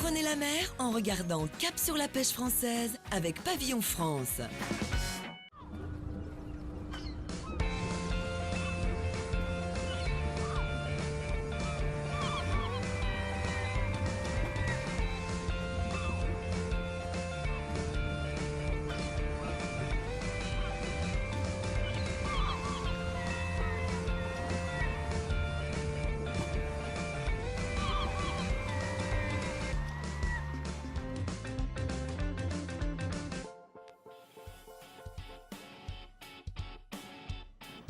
Apprenez la mer en regardant Cap sur la pêche française avec Pavillon France.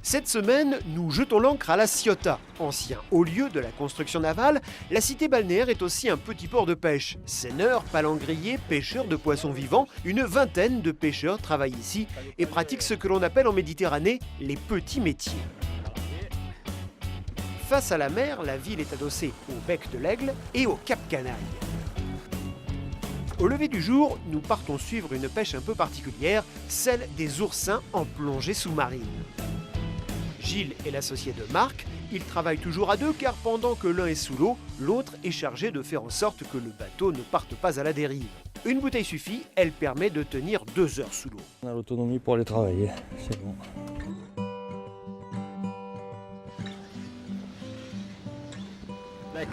Cette semaine, nous jetons l'ancre à La Ciotat. Ancien haut lieu de la construction navale, la cité balnéaire est aussi un petit port de pêche. Seineurs, palangriers, pêcheurs de poissons vivants, une vingtaine de pêcheurs travaillent ici et pratiquent ce que l'on appelle en Méditerranée les petits métiers. Face à la mer, la ville est adossée au bec de l'Aigle et au Cap Canaille. Au lever du jour, nous partons suivre une pêche un peu particulière, celle des oursins en plongée sous-marine. Gilles est l'associé de Marc. Ils travaillent toujours à deux car pendant que l'un est sous l'eau, l'autre est chargé de faire en sorte que le bateau ne parte pas à la dérive. Une bouteille suffit, elle permet de tenir 2 heures sous l'eau. On a l'autonomie pour aller travailler, c'est bon.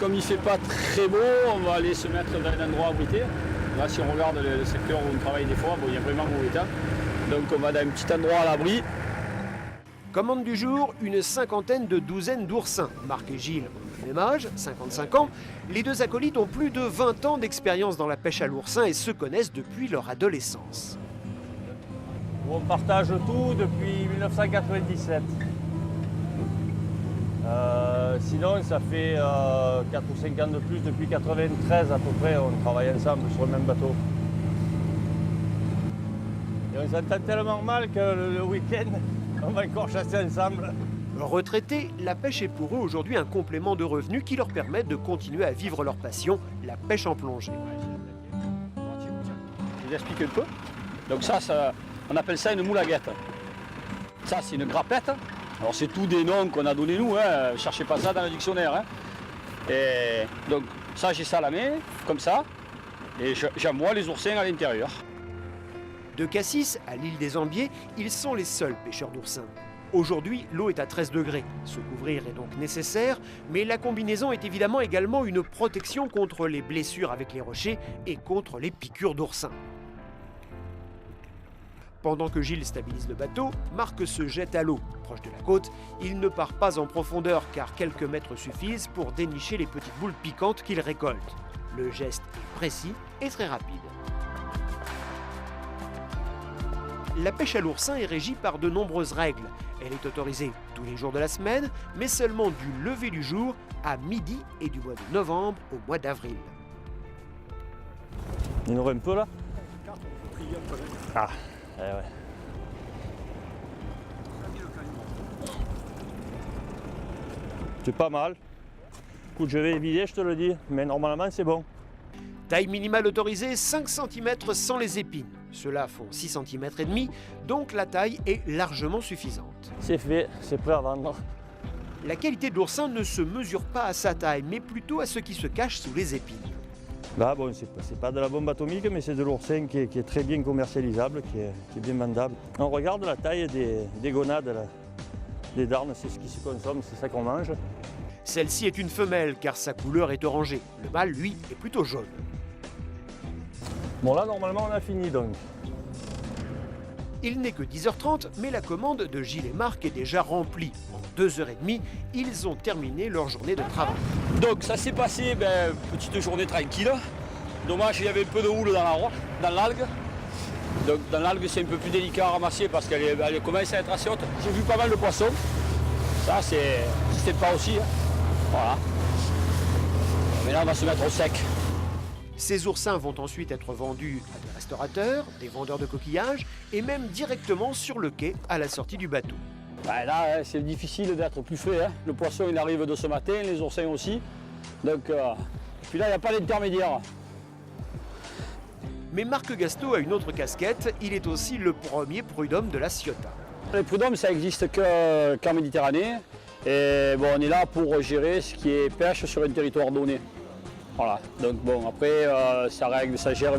Comme il ne fait pas très beau, on va aller se mettre dans un endroit abrité. Là, si on regarde le secteur où on travaille des fois, il y a vraiment mauvais temps. Donc on va dans un petit endroit à l'abri. Commande du jour, une cinquantaine de douzaines d'oursins. Marc et Gilles ont le même âge, 55 ans. Les deux acolytes ont plus de 20 ans d'expérience dans la pêche à l'oursin et se connaissent depuis leur adolescence. On partage tout depuis 1997. Sinon, ça fait 4 ou 5 ans de plus, depuis 93 à peu près, on travaille ensemble sur le même bateau. Et on s'entend tellement mal que le week-end, on va encore chasser ensemble. Retraités, la pêche est pour eux aujourd'hui un complément de revenus qui leur permet de continuer à vivre leur passion, la pêche en plongée. Je vous explique un peu. Donc ça, on appelle ça une moulaguette. Ça, c'est une grappette. Alors c'est tous des noms qu'on a donnés nous, hein. Cherchez pas ça dans le dictionnaire. Hein. Et donc ça, j'ai ça à la main, comme ça, et j'envoie les oursins à l'intérieur. De Cassis à l'île des Ambiers, ils sont les seuls pêcheurs d'oursins. Aujourd'hui, l'eau est à 13 degrés. Se couvrir est donc nécessaire, mais la combinaison est évidemment également une protection contre les blessures avec les rochers et contre les piqûres d'oursins. Pendant que Gilles stabilise le bateau, Marc se jette à l'eau. Proche de la côte, il ne part pas en profondeur car quelques mètres suffisent pour dénicher les petites boules piquantes qu'il récolte. Le geste est précis et très rapide. La pêche à l'oursin est régie par de nombreuses règles. Elle est autorisée tous les jours de la semaine, mais seulement du lever du jour à midi et du mois de novembre au mois d'avril. Il y en aurait un peu là? Ah, ouais. C'est pas mal. Écoute, je vais vider, je te le dis, mais normalement c'est bon. Taille minimale autorisée, 5 cm sans les épines. Ceux-là font 6 cm et demi, donc la taille est largement suffisante. C'est fait, c'est prêt à vendre. La qualité de l'oursin ne se mesure pas à sa taille, mais plutôt à ce qui se cache sous les épines. Là, bon, c'est pas de la bombe atomique, mais c'est de l'oursin qui est très bien commercialisable, qui est bien vendable. On regarde la taille des gonades, là. Des darnes, c'est ce qui se consomme, c'est ça qu'on mange. Celle-ci est une femelle car sa couleur est orangée. Le mâle, lui, est plutôt jaune. Bon là, normalement, on a fini donc. Il n'est que 10h30, mais la commande de Gilles et Marc est déjà remplie. En 2h30, ils ont terminé leur journée de travail. Donc ça s'est passé, petite journée tranquille. Dommage, il y avait un peu de houle dans l'algue. Donc dans l'algue, c'est un peu plus délicat à ramasser parce qu'elle commence à être assez haute. J'ai vu pas mal de poissons. Ça, c'est pas aussi. Hein. Voilà. Mais là, on va se mettre au sec. Ces oursins vont ensuite être vendus à des restaurateurs, des vendeurs de coquillages et même directement sur le quai à la sortie du bateau. Là, c'est difficile d'être plus frais. Hein. Le poisson, il arrive de ce matin, les oursins aussi. Donc, puis là, il n'y a pas d'intermédiaire. Mais Marc Gasto a une autre casquette, il est aussi le premier prud'homme de La Ciotat. Les prud'hommes, ça n'existe qu'en Méditerranée. Et bon, on est là pour gérer ce qui est pêche sur un territoire donné. Voilà, donc bon, après, ça gère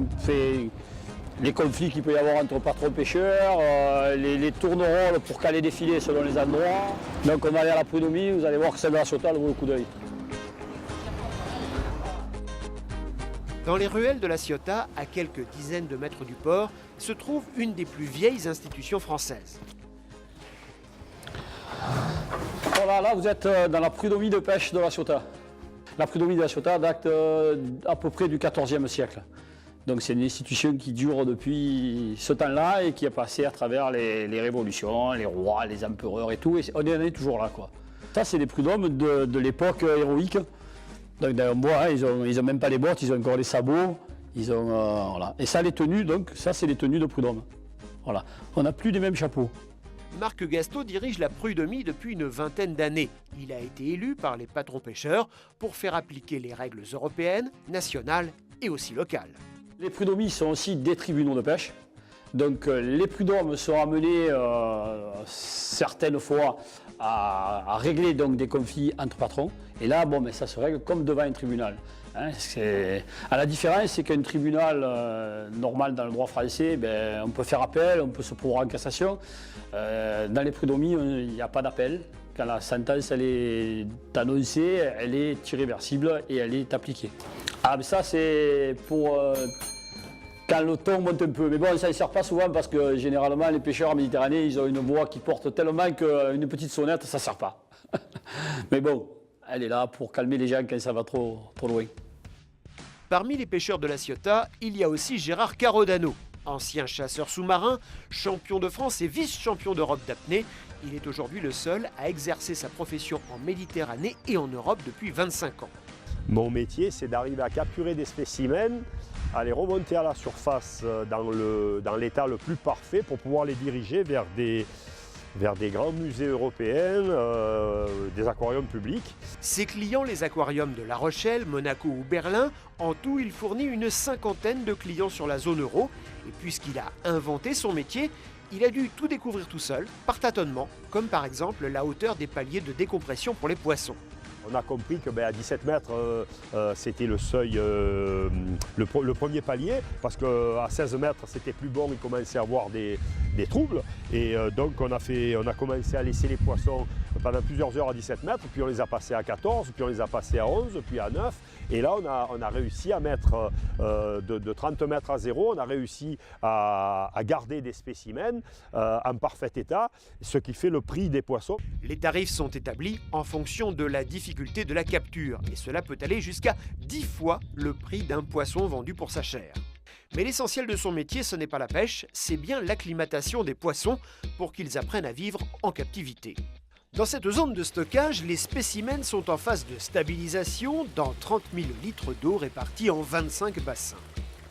les conflits qu'il peut y avoir entre patrons-pêcheurs, les tournerolles pour caler des filets selon les endroits. Donc on va aller à la prud'homie, vous allez voir que celle de la Ciotat, elle vaut le coup d'œil. Dans les ruelles de la Ciotat, à quelques dizaines de mètres du port, se trouve une des plus vieilles institutions françaises. Voilà, là vous êtes dans la prud'homie de pêche de la Ciotat. La prud'homie de la Ciotat date à peu près du XIVe siècle. Donc c'est une institution qui dure depuis ce temps-là et qui est passée à travers les révolutions, les rois, les empereurs et tout. Et on est toujours là, quoi. Ça, c'est des prud'hommes de l'époque héroïque. Donc on voit, hein, ils ont même pas les bottes, ils ont encore les sabots. Voilà. Et ça, les tenues, donc ça, c'est les tenues de prud'hommes. Voilà. On n'a plus les mêmes chapeaux. Marc Gastaud dirige la prud'homie depuis une vingtaine d'années. Il a été élu par les patrons pêcheurs pour faire appliquer les règles européennes, nationales et aussi locales. Les prud'homies sont aussi des tribunaux de pêche. Donc les prud'hommes sont amenés certaines fois à régler donc, des conflits entre patrons. Et là, bon, mais ça se règle comme devant un tribunal. Hein, à la différence, c'est qu'un tribunal normal dans le droit français, on peut faire appel, on peut se pourvoir en cassation. Dans les prud'homies, il n'y a pas d'appel. Quand la sentence elle est annoncée, elle est irréversible et elle est appliquée. Ah, mais ça, c'est pour quand le ton monte un peu. Mais bon, ça ne sert pas souvent parce que généralement, les pêcheurs en Méditerranée, ils ont une voix qui porte tellement qu'une petite sonnette, ça ne sert pas. Mais bon, elle est là pour calmer les gens quand ça va trop loin. Parmi les pêcheurs de la Ciotat, il y a aussi Gérard Carodano. Ancien chasseur sous-marin, champion de France et vice-champion d'Europe d'apnée, il est aujourd'hui le seul à exercer sa profession en Méditerranée et en Europe depuis 25 ans. Mon métier, c'est d'arriver à capturer des spécimens, à les remonter à la surface dans l'état le plus parfait pour pouvoir les diriger vers des grands musées européens, des aquariums publics. Ses clients, les aquariums de La Rochelle, Monaco ou Berlin, en tout, il fournit une cinquantaine de clients sur la zone euro. Et puisqu'il a inventé son métier, il a dû tout découvrir tout seul, par tâtonnement, comme par exemple la hauteur des paliers de décompression pour les poissons. On a compris que à 17 mètres, c'était le seuil, le premier palier, parce qu'à 16 mètres, c'était plus bon, il commençait à avoir des troubles. Et donc, on a commencé à laisser les poissons pendant plusieurs heures à 17 mètres, puis on les a passés à 14, puis on les a passés à 11, puis à 9. Et là, on a réussi à mettre de 30 mètres à 0, on a réussi à garder des spécimens en parfait état, ce qui fait le prix des poissons. Les tarifs sont établis en fonction de la difficulté de la capture, et cela peut aller jusqu'à 10 fois le prix d'un poisson vendu pour sa chair. Mais l'essentiel de son métier, ce n'est pas la pêche, c'est bien l'acclimatation des poissons pour qu'ils apprennent à vivre en captivité. Dans cette zone de stockage, les spécimens sont en phase de stabilisation dans 30 000 litres d'eau répartis en 25 bassins.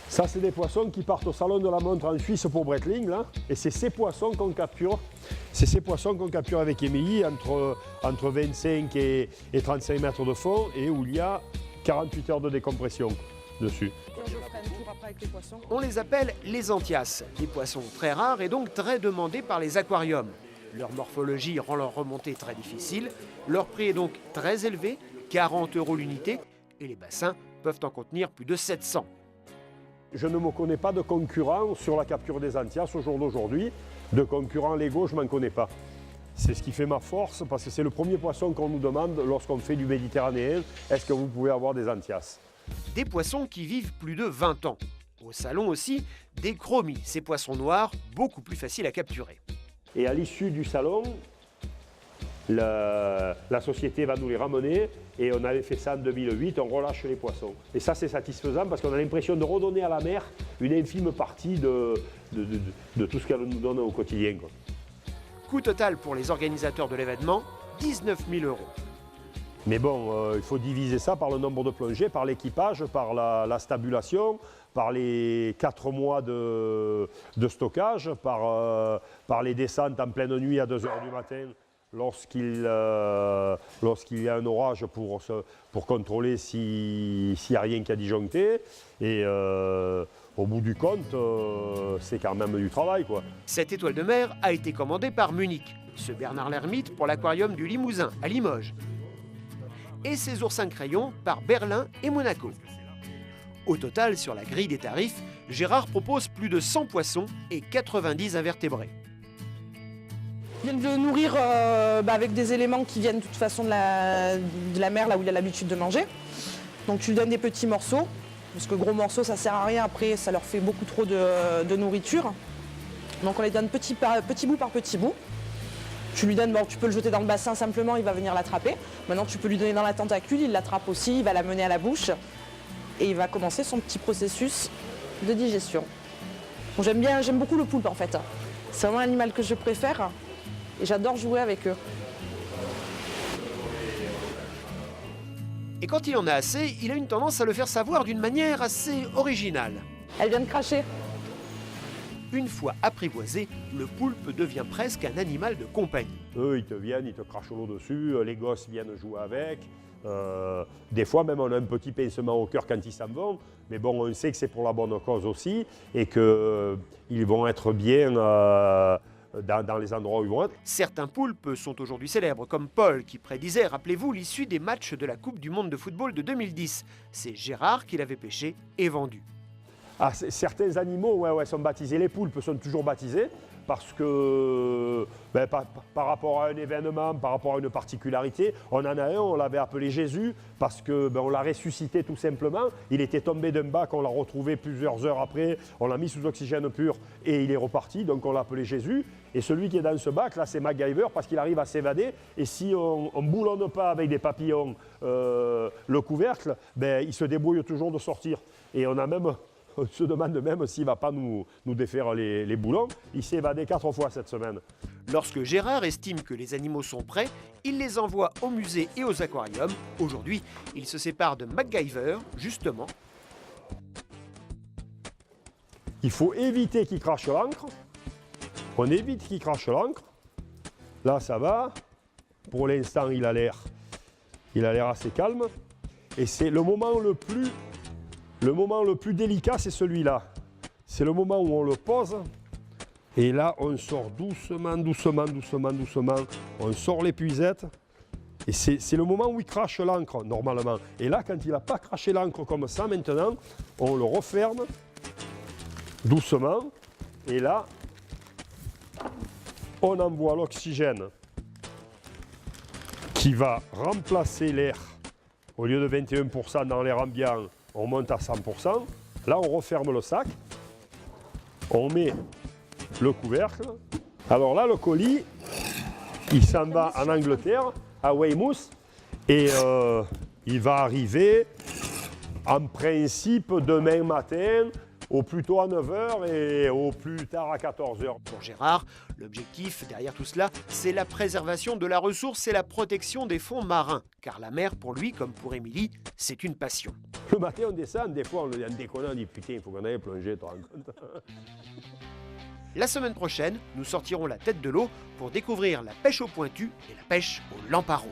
Ça, c'est des poissons qui partent au Salon de la Montre en Suisse pour Breitling, là. Et c'est ces poissons qu'on capture. C'est ces poissons qu'on capture avec Émilie entre 25 et 35 mètres de fond et où il y a 48 heures de décompression dessus. On les appelle les anthias, des poissons très rares et donc très demandés par les aquariums. Leur morphologie rend leur remontée très difficile, leur prix est donc très élevé, 40 € l'unité, et les bassins peuvent en contenir plus de 700. Je ne me connais pas de concurrents sur la capture des anthias au jour d'aujourd'hui. De concurrents légaux, je ne m'en connais pas. C'est ce qui fait ma force, parce que c'est le premier poisson qu'on nous demande lorsqu'on fait du méditerranéen. Est-ce que vous pouvez avoir des anthias? Des poissons qui vivent plus de 20 ans. Au salon aussi, des chromis, ces poissons noirs, beaucoup plus faciles à capturer. Et à l'issue du salon, la société va nous les ramener et on avait fait ça en 2008, on relâche les poissons. Et ça, c'est satisfaisant parce qu'on a l'impression de redonner à la mer une infime partie de tout ce qu'elle nous donne au quotidien, quoi. Coût total pour les organisateurs de l'événement, 19 000 €. Mais bon, il faut diviser ça par le nombre de plongées, par l'équipage, par la stabulation, par les 4 mois de stockage, par les descentes en pleine nuit à 2 h du matin lorsqu'il y a un orage pour contrôler s'il n'y a rien qui a disjoncté. Et au bout du compte, c'est quand même du travail, quoi. Cette étoile de mer a été commandée par Munich, ce Bernard l'Ermite pour l'aquarium du Limousin à Limoges. Et ces oursins crayons par Berlin et Monaco. Au total, sur la grille des tarifs, Gérard propose plus de 100 poissons et 90 invertébrés. Ils viennent le nourrir avec des éléments qui viennent de toute façon de la mer, là où il a l'habitude de manger. Donc tu lui donnes des petits morceaux, parce que gros morceaux ça sert à rien, après ça leur fait beaucoup trop de nourriture. Donc on les donne petit bout par petit bout. Tu lui donnes, tu peux le jeter dans le bassin simplement, il va venir l'attraper. Maintenant tu peux lui donner dans la tentacule, il l'attrape aussi, il va la mener à la bouche. Et il va commencer son petit processus de digestion. Bon, j'aime beaucoup le poulpe en fait. C'est vraiment l'animal que je préfère et j'adore jouer avec eux. Et quand il en a assez, il a une tendance à le faire savoir d'une manière assez originale. Elle vient de cracher. Une fois apprivoisé, le poulpe devient presque un animal de compagnie. Eux, ils te viennent, ils te crachent l'eau dessus, les gosses viennent jouer avec. Des fois, même, on a un petit pincement au cœur quand ils s'en vont. Mais bon, on sait que c'est pour la bonne cause aussi et qu'ils vont être bien dans les endroits où ils vont être. Certains poulpes sont aujourd'hui célèbres, comme Paul, qui prédisait, rappelez-vous, l'issue des matchs de la Coupe du Monde de football de 2010. C'est Gérard qui l'avait pêché et vendu. Ah, certains animaux sont baptisés. Les poulpes sont toujours baptisés parce que par rapport à un événement, par rapport à une particularité, on en a un, on l'avait appelé Jésus parce qu'on l'a ressuscité tout simplement. Il était tombé d'un bac, on l'a retrouvé plusieurs heures après, on l'a mis sous oxygène pur et il est reparti, donc on l'a appelé Jésus. Et celui qui est dans ce bac, là, c'est MacGyver parce qu'il arrive à s'évader. Et si on ne boulonne pas avec des papillons le couvercle, il se débrouille toujours de sortir. Et on se demande même s'il ne va pas nous défaire les boulons. Il s'est évadé 4 fois cette semaine. Lorsque Gérard estime que les animaux sont prêts, il les envoie au musée et aux aquariums. Aujourd'hui, il se sépare de MacGyver, justement. Il faut éviter qu'il crache l'encre. On évite qu'il crache l'encre. Là, ça va. Pour l'instant, il a l'air assez calme. Et c'est le moment le plus délicat, c'est celui-là. C'est le moment où on le pose. Et là, on sort doucement, doucement, doucement, doucement. On sort l'épuisette. Et c'est le moment où il crache l'encre, normalement. Et là, quand il n'a pas craché l'encre comme ça, maintenant, on le referme doucement. Et là, on envoie l'oxygène qui va remplacer l'air. Au lieu de 21% dans l'air ambiant, on monte à 100%. Là, on referme le sac. On met le couvercle. Alors là, le colis, il s'en va en Angleterre, à Weymouth. Et il va arriver, en principe, demain matin, au plus tôt à 9h et au plus tard à 14h. Pour Gérard, l'objectif derrière tout cela, c'est la préservation de la ressource et la protection des fonds marins. Car la mer, pour lui, comme pour Émilie, c'est une passion. Le matin, on descend, des fois, on déconne, on dit putain, il faut qu'on aille plonger, tu te rends compte. La semaine prochaine, nous sortirons la tête de l'eau pour découvrir la pêche au pointu et la pêche au lamparo.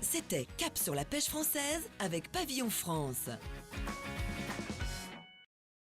C'était Cap sur la pêche française avec Pavillon France.